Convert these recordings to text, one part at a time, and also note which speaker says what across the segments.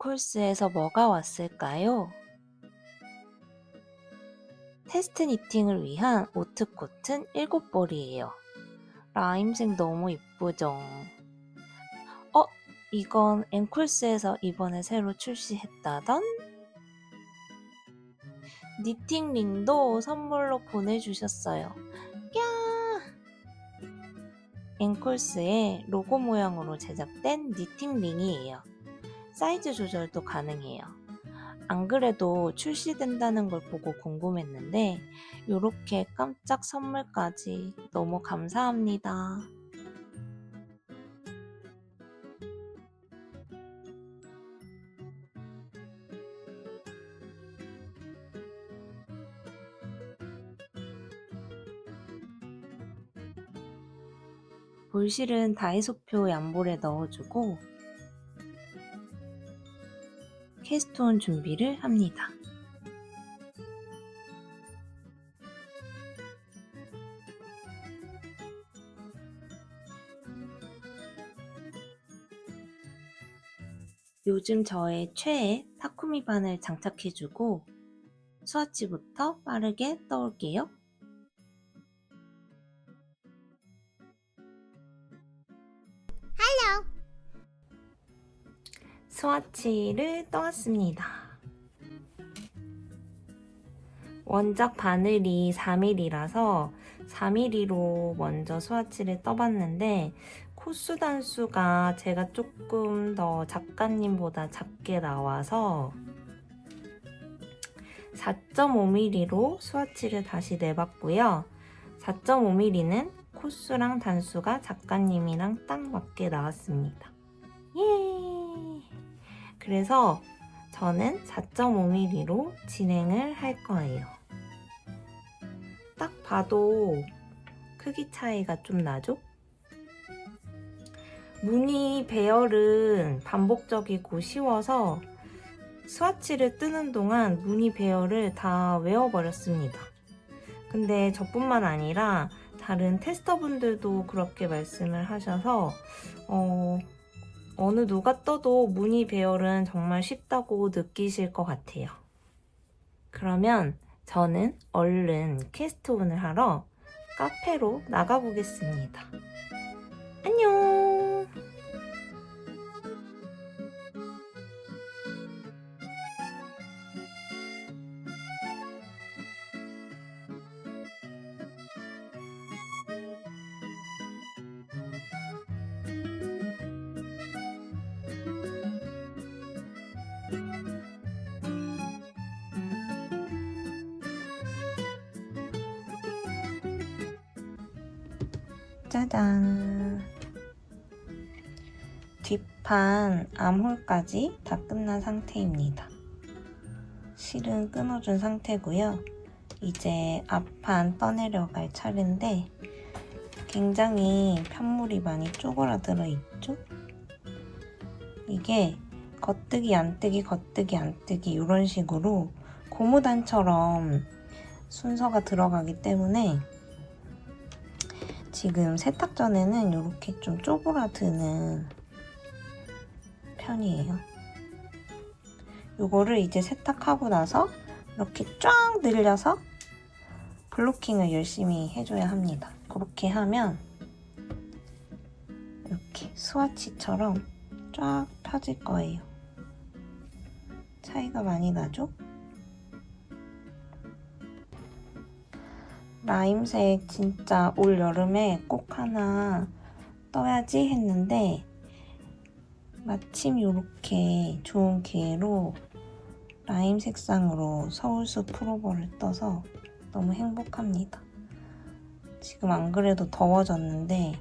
Speaker 1: 앵콜스에서 뭐가 왔을까요? 테스트 니팅을 위한 오트 코튼 7벌이에요. 라임색 너무 이쁘죠? 이건 앵콜스에서 이번에 새로 출시했다던 니팅 링도 선물로 보내주셨어요. 야! 앵콜스의 로고 모양으로 제작된 니팅 링이에요. 사이즈 조절도 가능해요. 안 그래도 출시된다는 걸 보고 궁금했는데 요렇게 깜짝 선물까지 너무 감사합니다. 볼실은 다이소표 얀볼에 넣어주고 캐스톤 준비를 합니다. 요즘 저의 최애 타쿠미 바늘 장착해주고 스와치부터 빠르게 떠올게요. 스와치를 떠왔습니다. 원작 바늘이 4mm라서 4mm로 먼저 스와치를 떠봤는데 코수 단수가 제가 조금 더 작가님보다 작게 나와서 4.5mm로 스와치를 다시 내봤고요. 4.5mm는 코수랑 단수가 작가님이랑 딱 맞게 나왔습니다. 예! 그래서 저는 4.5mm로 진행을 할 거예요. 딱 봐도 크기 차이가 좀 나죠? 무늬 배열은 반복적이고 쉬워서 스와치를 뜨는 동안 무늬 배열을 다 외워버렸습니다. 근데 저뿐만 아니라 다른 테스터분들도 그렇게 말씀을 하셔서 어느 누가 떠도 무늬 배열은 정말 쉽다고 느끼실 것 같아요. 그러면 저는 얼른 캐스트온을 하러 카페로 나가보겠습니다. 안녕! 짜잔! 뒷판 암홀까지 다 끝난 상태입니다. 실은 끊어준 상태고요. 이제 앞판 떠내려갈 차례인데 굉장히 편물이 많이 쪼그라들어 있죠? 이게 겉뜨기 안뜨기 겉뜨기 안뜨기 이런 식으로 고무단처럼 순서가 들어가기 때문에 지금 세탁 전에는 이렇게 좀 쪼그라드는 편이에요. 이거를 이제 세탁하고 나서 이렇게 쫙 늘려서 블로킹을 열심히 해줘야 합니다. 그렇게 하면 이렇게 스와치처럼 쫙 펴질 거예요. 차이가 많이 나죠? 라임색 진짜 올 여름에 꼭 하나 떠야지 했는데 마침 이렇게 좋은 기회로 라임 색상으로 서울숲 프로버를 떠서 너무 행복합니다. 지금 안 그래도 더워졌는데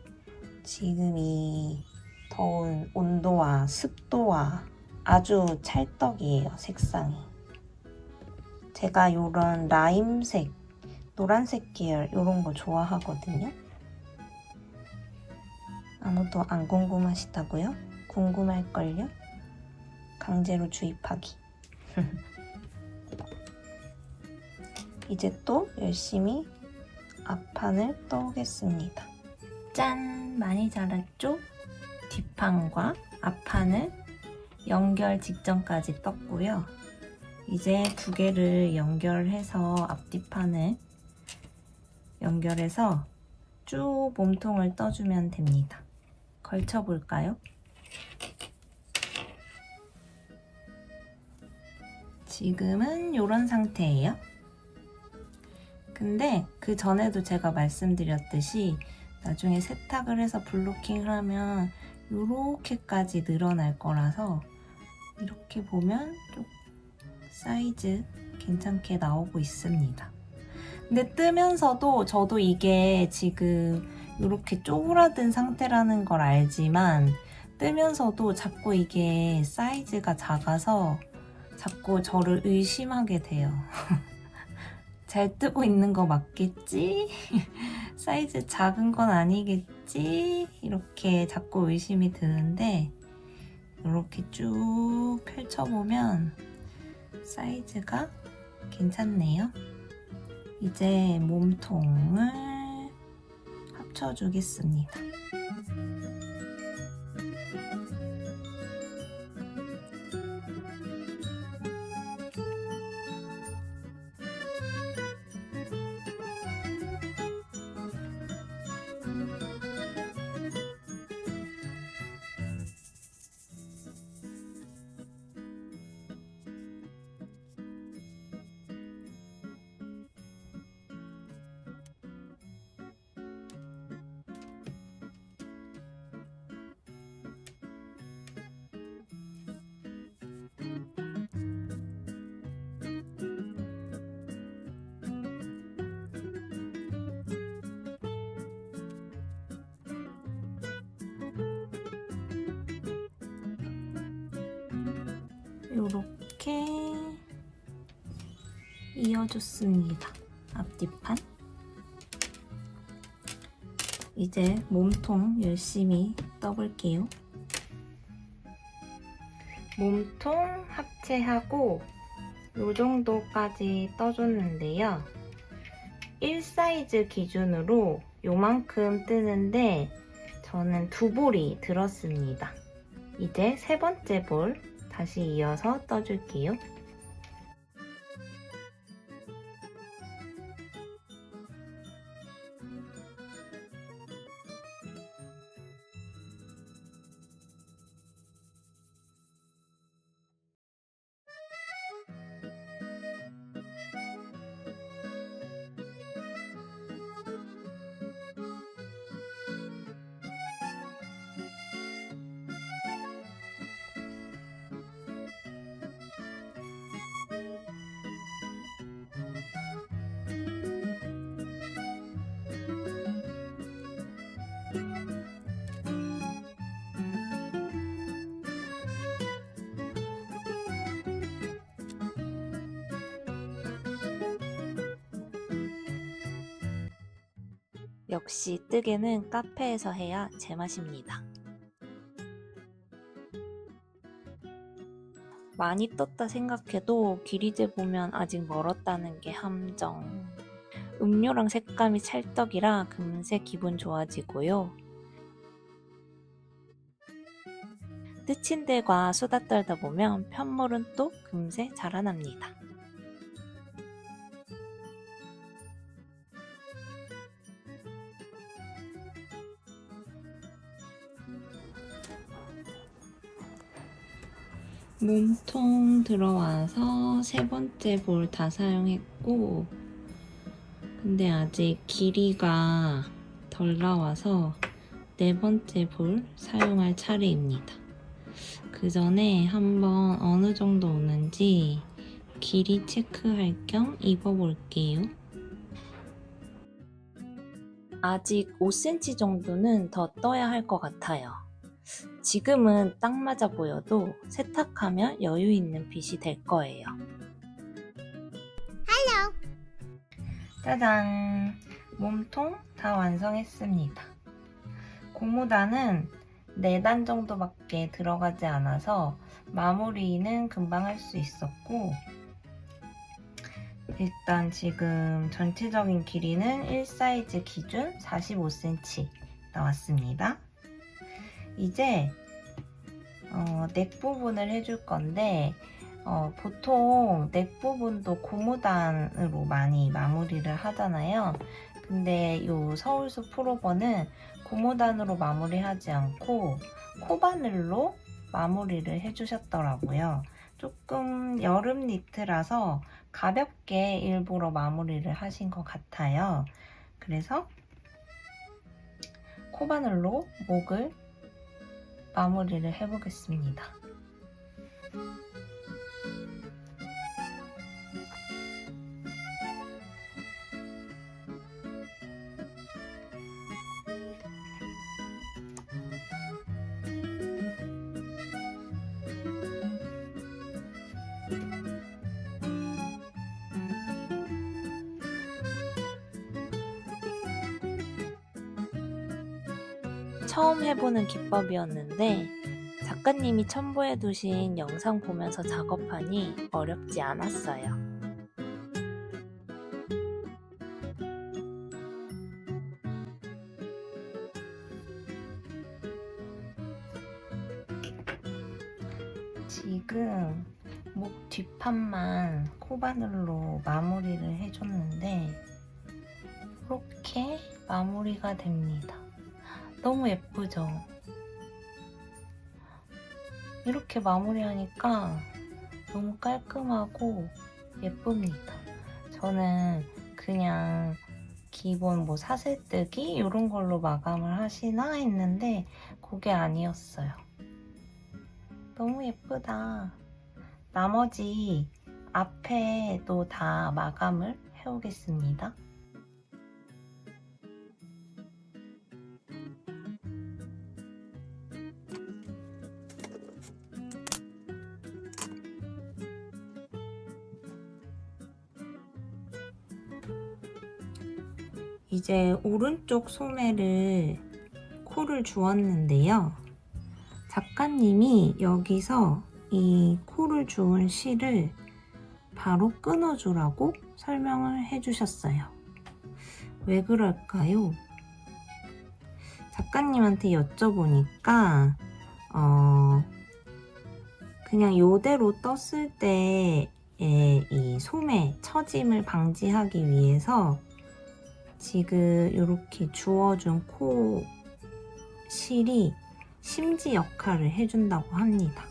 Speaker 1: 지금 이 더운 온도와 습도와 아주 찰떡이에요, 색상이. 제가 이런 라임색, 노란색 계열 이런 거 좋아하거든요. 아무도 안 궁금하시다고요? 궁금할걸요? 강제로 주입하기. 이제 또 열심히 앞판을 떠오겠습니다. 짠! 많이 자랐죠? 뒷판과 앞판을 연결 직전까지 떴고요. 이제 두 개를 연결해서 앞뒤판을 연결해서 쭉 몸통을 떠주면 됩니다. 걸쳐볼까요? 지금은 이런 상태예요. 근데 그 전에도 제가 말씀드렸듯이 나중에 세탁을 해서 블로킹을 하면 이렇게까지 늘어날 거라서 이렇게 보면 좀 사이즈 괜찮게 나오고 있습니다. 근데 뜨면서도 저도 이게 지금 이렇게 쪼그라든 상태라는 걸 알지만 뜨면서도 자꾸 이게 사이즈가 작아서 자꾸 저를 의심하게 돼요. 잘 뜨고 있는 거 맞겠지? 사이즈 작은 건 아니겠지? 이렇게 자꾸 의심이 드는데 이렇게 쭉 펼쳐보면 사이즈가 괜찮네요. 이제 몸통을 합쳐주겠습니다. 이렇게 이어줬습니다. 앞뒤판. 이제 몸통 열심히 떠볼게요. 몸통 합체하고 이 정도까지 떠줬는데요. 1사이즈 기준으로 요만큼 뜨는데 저는 2볼이 들었습니다. 이제 세 번째 볼 다시 이어서 떠줄게요. 역시 뜨개는 카페에서 해야 제맛입니다. 많이 떴다 생각해도 길이 재보면 아직 멀었다는 게 함정. 음료랑 색감이 찰떡이라 금세 기분 좋아지고요. 뜨친들과 수다 떨다 보면 편물은 또 금세 자라납니다. 몸통 들어와서 세 번째 볼 다 사용했고, 근데 아직 길이가 덜 나와서 네 번째 볼 사용할 차례입니다. 그 전에 한번 어느 정도 오는지 길이 체크할 겸 입어볼게요. 아직 5cm 정도는 더 떠야 할 것 같아요. 지금은 딱 맞아 보여도 세탁하면 여유 있는 핏이 될 거예요.
Speaker 2: Hello.
Speaker 1: 짜잔! 몸통 다 완성했습니다. 고무단은 4단 정도밖에 들어가지 않아서 마무리는 금방 할 수 있었고, 일단 지금 전체적인 길이는 1사이즈 기준 45cm 나왔습니다. 이제 넥 부분을 해줄 건데 보통 넥 부분도 고무단으로 많이 마무리를 하잖아요. 근데 이 서울숲 풀오버는 고무단으로 마무리하지 않고 코바늘로 마무리를 해주셨더라고요. 조금 여름 니트라서 가볍게 일부러 마무리를 하신 것 같아요. 그래서 코바늘로 목을 마무리를 해보겠습니다. 처음 해보는 기법이었는데 작가님이 첨부해두신 영상 보면서 작업하니 어렵지 않았어요. 지금 목 뒷판만 코바늘로 마무리를 해줬는데 이렇게 마무리가 됩니다. 너무 예쁘죠? 이렇게 마무리하니까 너무 깔끔하고 예쁩니다. 저는 그냥 기본 뭐 사슬뜨기 이런 걸로 마감을 하시나 했는데 그게 아니었어요. 너무 예쁘다. 나머지 앞에도 다 마감을 해오겠습니다. 이제 오른쪽 소매를 코를 주었는데요. 작가님이 여기서 이 코를 주운 실을 바로 끊어주라고 설명을 해주셨어요. 왜 그럴까요? 작가님한테 여쭤보니까 그냥 이대로 떴을 때의 이 소매 처짐을 방지하기 위해서 지금 이렇게 주워준 코 실이 심지 역할을 해준다고 합니다.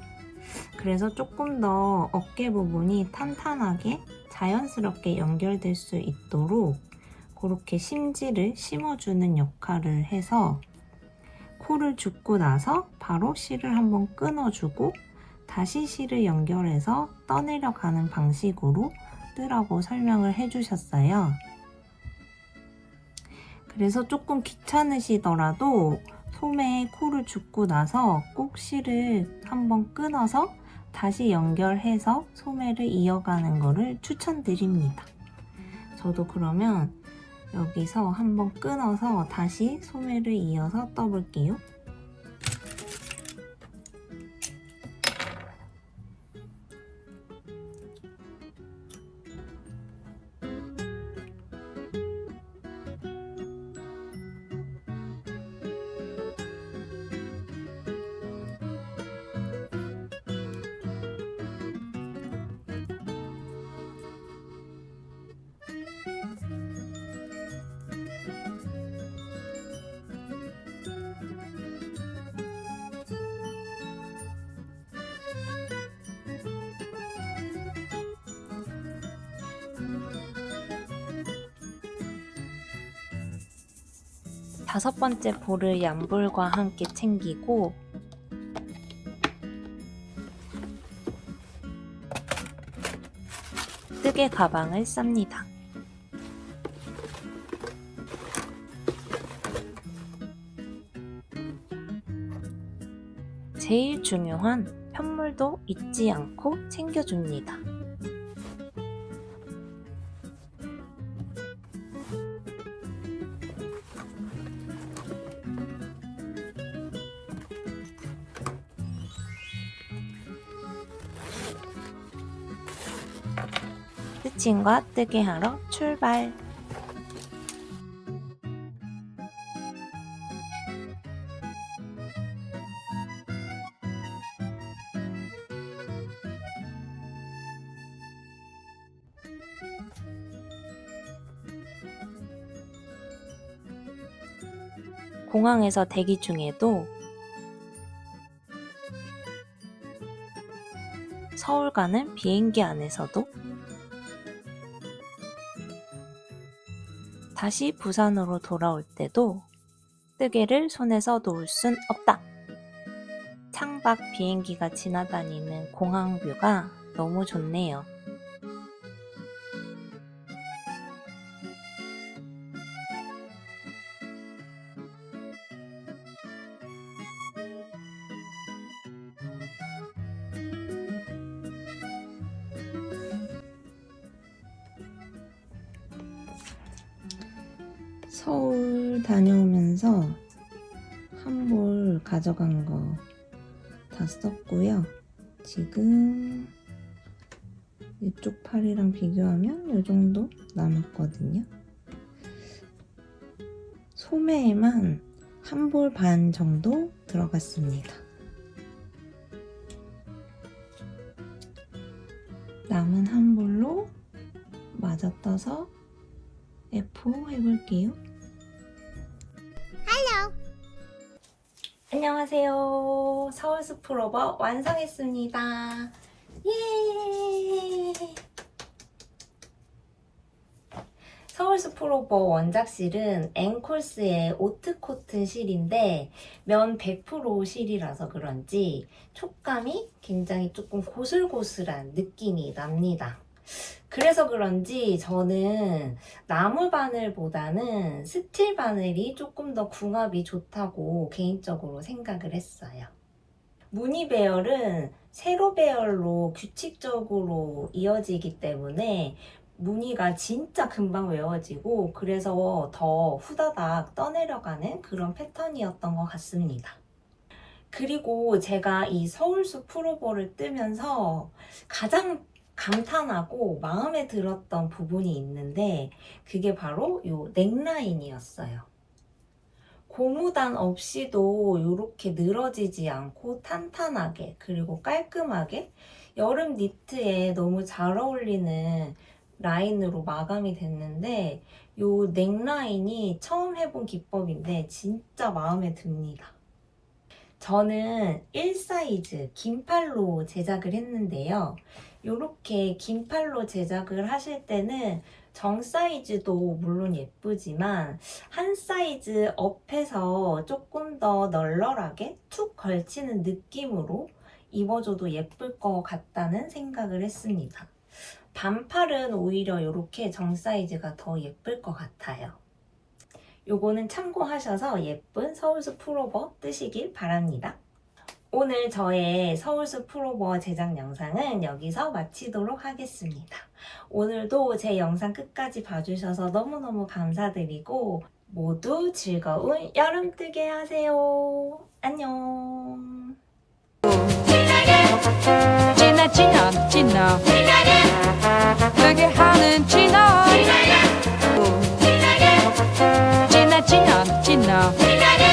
Speaker 1: 그래서 조금 더 어깨 부분이 탄탄하게 자연스럽게 연결될 수 있도록 그렇게 심지를 심어주는 역할을 해서 코를 줍고 나서 바로 실을 한번 끊어주고 다시 실을 연결해서 떠내려가는 방식으로 뜨라고 설명을 해주셨어요. 그래서 조금 귀찮으시더라도 소매에 코를 줍고 나서 꼭 실을 한번 끊어서 다시 연결해서 소매를 이어가는 거를 추천드립니다. 저도 그러면 여기서 한번 끊어서 다시 소매를 이어서 떠볼게요. 다섯 번째 볼을 양볼과 함께 챙기고 뜨개 가방을 쌉니다. 제일 중요한 편물도 잊지 않고 챙겨줍니다. 스친과 뜨개하러 출발! 공항에서 대기 중에도 서울 가는 비행기 안에서도 다시 부산으로 돌아올 때도 뜨개를 손에서 놓을 순 없다. 창밖 비행기가 지나다니는 공항 뷰가 너무 좋네요. 서울 다녀오면서 한볼 가져간 거 다 썼고요. 지금 이쪽 팔이랑 비교하면 이 정도 남았거든요. 소매에만 한 볼 반 정도 들어갔습니다. 남은 한 볼로 맞아떠서 F5 해볼게요. 안녕하세요. 서울숲 로버 완성했습니다. 예! 서울숲 로버 원작실은 앵콜스의 오트코트 실인데 면 100% 실이라서 그런지 촉감이 굉장히 조금 고슬고슬한 느낌이 납니다. 그래서 그런지 저는 나무 바늘보다는 스틸 바늘이 조금 더 궁합이 좋다고 개인적으로 생각을 했어요. 무늬 배열은 세로 배열로 규칙적으로 이어지기 때문에 무늬가 진짜 금방 외워지고 그래서 더 후다닥 떠내려가는 그런 패턴이었던 것 같습니다. 그리고 제가 이 서울숲 프로버를 뜨면서 가장 감탄하고 마음에 들었던 부분이 있는데 그게 바로 이 넥라인이었어요. 고무단 없이도 이렇게 늘어지지 않고 탄탄하게 그리고 깔끔하게 여름 니트에 너무 잘 어울리는 라인으로 마감이 됐는데 이 넥라인이 처음 해본 기법인데 진짜 마음에 듭니다. 저는 1사이즈 긴팔로 제작을 했는데요. 이렇게 긴팔로 제작을 하실 때는 정 사이즈도 물론 예쁘지만 한 사이즈 업해서 조금 더 널널하게 툭 걸치는 느낌으로 입어줘도 예쁠 것 같다는 생각을 했습니다. 반팔은 오히려 이렇게 정 사이즈가 더 예쁠 것 같아요. 요거는 참고하셔서 예쁜 서울숲 프로버 뜨시길 바랍니다. 오늘 저의 서울숲 프로버 제작 영상은 여기서 마치도록 하겠습니다. 오늘도 제 영상 끝까지 봐주셔서 너무너무 감사드리고 모두 즐거운 여름 뜨개 하세요. 안녕.